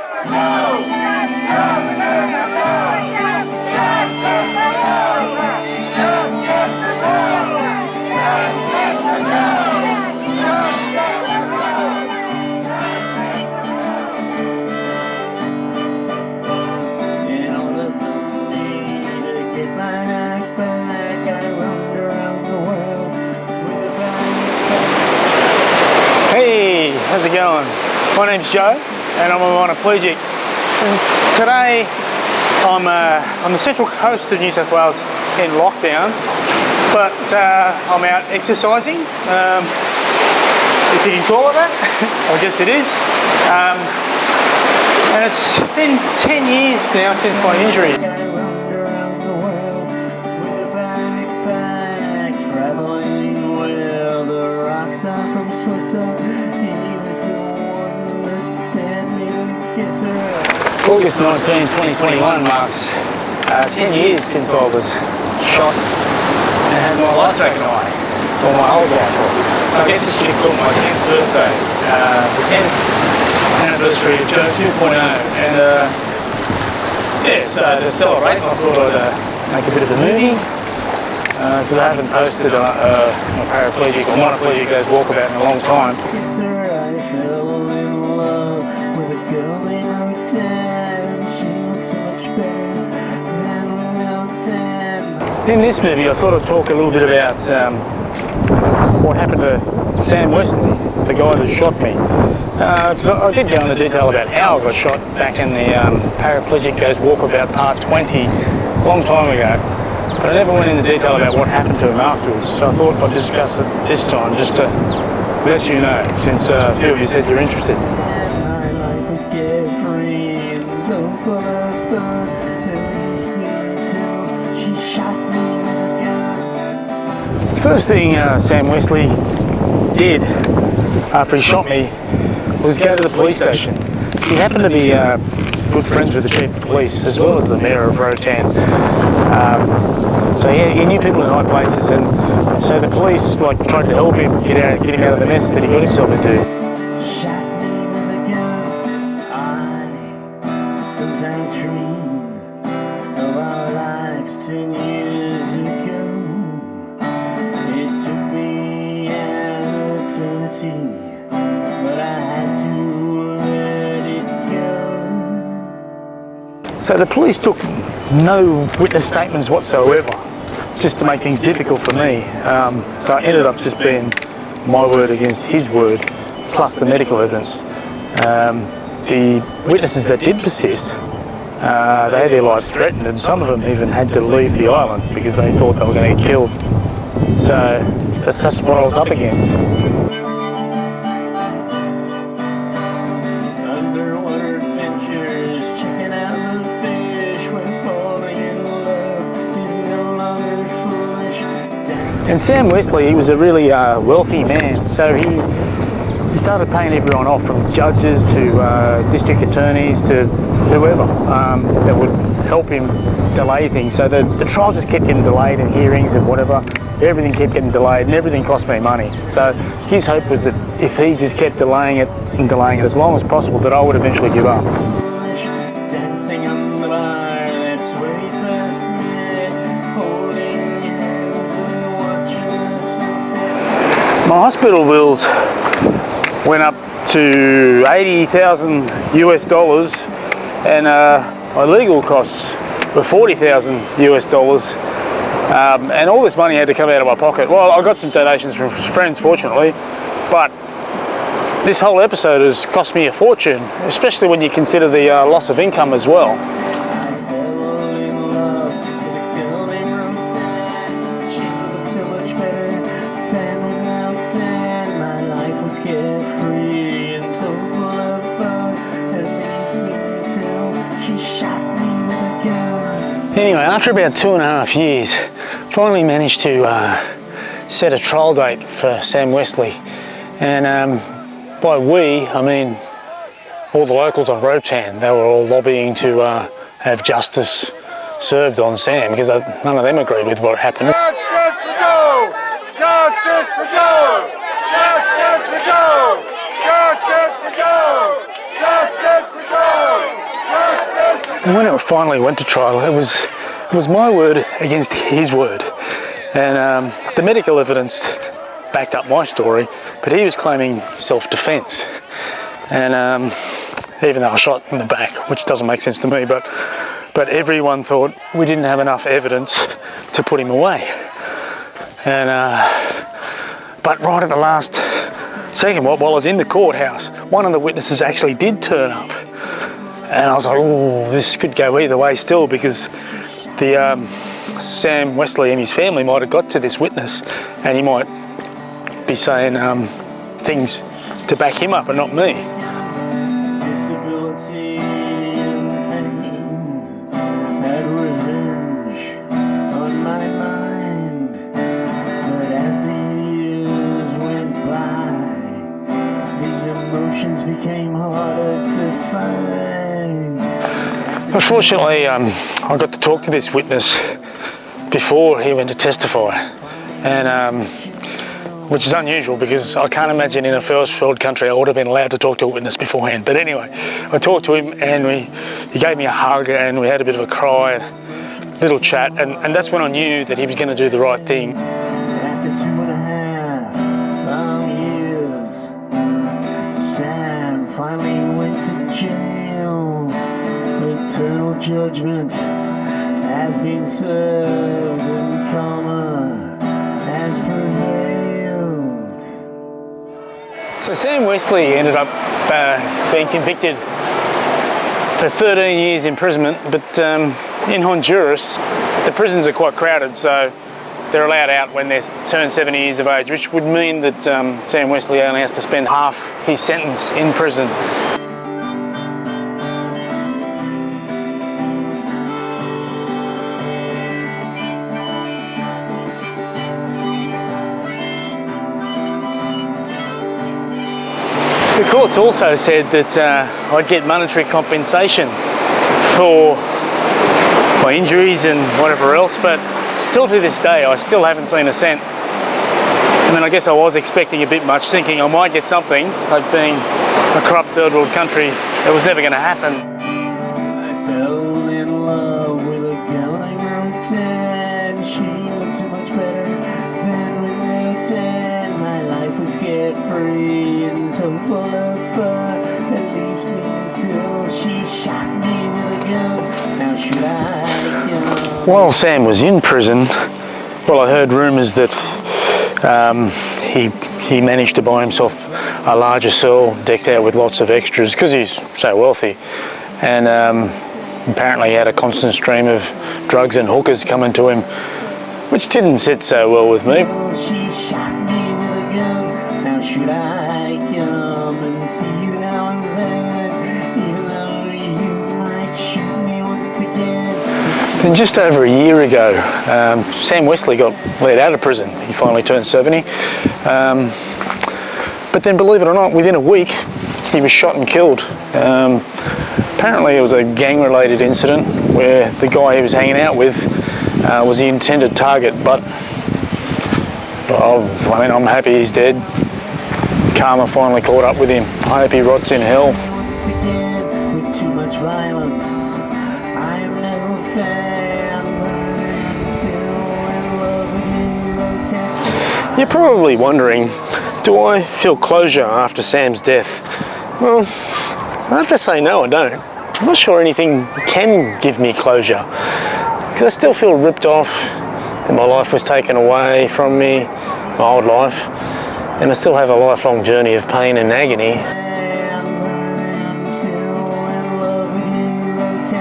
Hey, how's it going? My name's Joe and I'm a Monoplegic. And today I'm on the central coast of New South Wales in lockdown, but I'm out exercising, if you can call it that. I guess it is. And it's been 10 years now since my injury. August 19, 2021 marks 10 years since I was shot and had my life taken away, or my whole life. So I guess this should be called my 10th birthday, the 10th anniversary of Joe 2.0. And yeah, so to celebrate, I thought I'd make a bit of a movie, because I haven't posted my paraplegic or monoplegic goes walkabout in a long time. In this movie I thought I'd talk a little bit about what happened to Sam Wesley, the guy that shot me. Because I did go into detail about how I got shot back in the Paraplegic Goes Walkabout Part 20 a long time ago, but I never went into detail about what happened to him afterwards, so I thought I'd discuss it this time just to let you know, since a few of you said you're interested. My life was carefree and so full of fun, at least until she shot me with a gun. First thing Sam Wesley did after he shot me was go to the police station. He happened to be good friends with the chief of police as well as the mayor of Rotan. So he knew people in high places, and so the police tried to help him get him out of the mess that he got himself into. Shot me with a gun. I sometimes dream of our lives 10 years ago. It took me an eternity, but I had to let it go. So the police took no witness statements whatsoever, just to make things difficult for me. So it ended up just being my word against his word, plus the medical evidence. The witnesses that did persist, they had their lives threatened, and some of them even had to leave the island because they thought they were going to get killed. So that's what I was up against. Underwater adventures, checking out the fish when falling in love is no longer foolish. And Sam Wesley, he was a really wealthy man, so he started paying everyone off, from judges to district attorneys to whoever that would help him delay things. So the trial just kept getting delayed, and hearings and whatever, everything kept getting delayed, and everything cost me money. So his hope was that if he just kept delaying it as long as possible, that I would eventually give up. Dancing on the bar, that's where he first met, holding hands and watching the sunset. My hospital bills went up to $80,000 US, and my legal costs were $40,000 US. And all this money had to come out of my pocket. Well, I got some donations from friends, fortunately, but this whole episode has cost me a fortune, especially when you consider the loss of income as well. Anyway, after about 2.5 years, finally managed to set a trial date for Sam Wesley. And by we, I mean all the locals of Rotan. They were all lobbying to have justice served on Sam, because none of them agreed with what happened. Justice for Joe! Justice for Joe! Justice for Joe! Justice for Joe! Justice for Joe! And when it finally went to trial, it was my word against his word. And the medical evidence backed up my story, but he was claiming self-defense. And even though I was shot in the back, which doesn't make sense to me, but everyone thought we didn't have enough evidence to put him away. And but right at the last second, while I was in the courthouse, one of the witnesses actually did turn up. And I was like, oh, this could go either way still, because the Sam Wesley and his family might have got to this witness and he might be saying things to back him up and not me. Disability and pain had revenge on my mind, but as the years went by, these emotions became harder to find. Unfortunately, I got to talk to this witness before he went to testify, and which is unusual because I can't imagine in a first world country I would have been allowed to talk to a witness beforehand. But anyway, I talked to him and he gave me a hug and we had a bit of a cry, little chat, and that's when I knew that he was going to do the right thing. After 2.5 long years, Sam finally went to jail. Eternal judgment has been served and karma has prevailed. So Sam Wesley ended up being convicted for 13 years imprisonment, but in Honduras the prisons are quite crowded, so they're allowed out when they turn 70 years of age, which would mean that Sam Wesley only has to spend half his sentence in prison. The courts also said that I'd get monetary compensation for my injuries and whatever else, but still to this day I still haven't seen a cent. I mean, I guess I was expecting a bit much, thinking I might get something, but being a corrupt third world country, it was never going to happen. I fell in love with a girl named Rotan. She looked so much better than without tan. My life was carefree and so full of fun, at least until she shot me with a gun. Now should I go? While Sam was in prison, well, I heard rumours that he managed to buy himself a larger cell decked out with lots of extras because he's so wealthy, and apparently he had a constant stream of drugs and hookers coming to him, which didn't sit so well with me. She shot me with a gun. Now should I come and see you now and then, even though you might shoot me once again? Then just over a year ago, Sam Wesley got let out of prison. He finally turned 70. But then, believe it or not, within a week, he was shot and killed. Apparently it was a gang-related incident where the guy he was hanging out with was the intended target, but I mean, I'm happy he's dead. Karma finally caught up with him. I hope he rots in hell. Once again, with too much violence, I am never a fan, but I'm still in love with you, Rotan. You're probably wondering, do I feel closure after Sam's death? Well, I have to say no, I don't. I'm not sure anything can give me closure, because I still feel ripped off, and my life was taken away from me, my old life, and I still have a lifelong journey of pain and agony. I'm still in love with you, Rotan.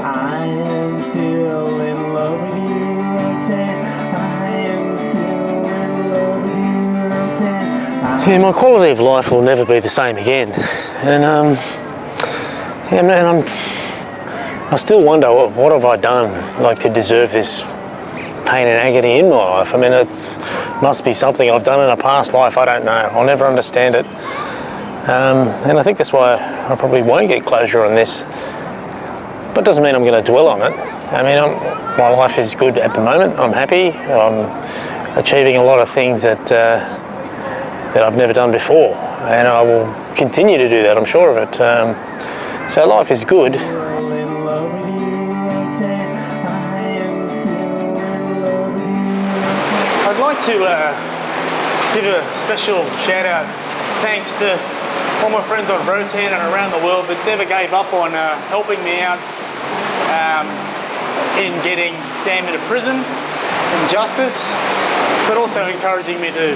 I am still in love with you, Rotan. I am still in love with you, Rotan. Yeah, my quality of life will never be the same again, and yeah, man, I still wonder what have I done like to deserve this pain and agony in my life. I mean, it must be something I've done in a past life. I don't know. I'll never understand it, and I think that's why I probably won't get closure on this. But it doesn't mean I'm going to dwell on it. I mean, my life is good at the moment. I'm happy. I'm achieving a lot of things that I've never done before, and I will continue to do that, I'm sure of it. So life is good. In love with you. to give a special shout out, thanks to all my friends on Rotan and around the world that never gave up on helping me out in getting Sam into prison and justice, but also encouraging me to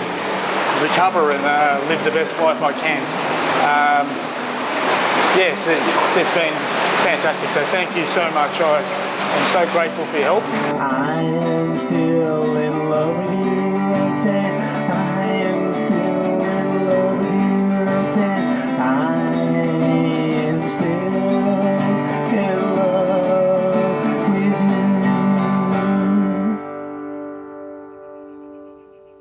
recover and live the best life I can. Yes, it's been fantastic, so thank you so much. I am so grateful for your help. I am still in love with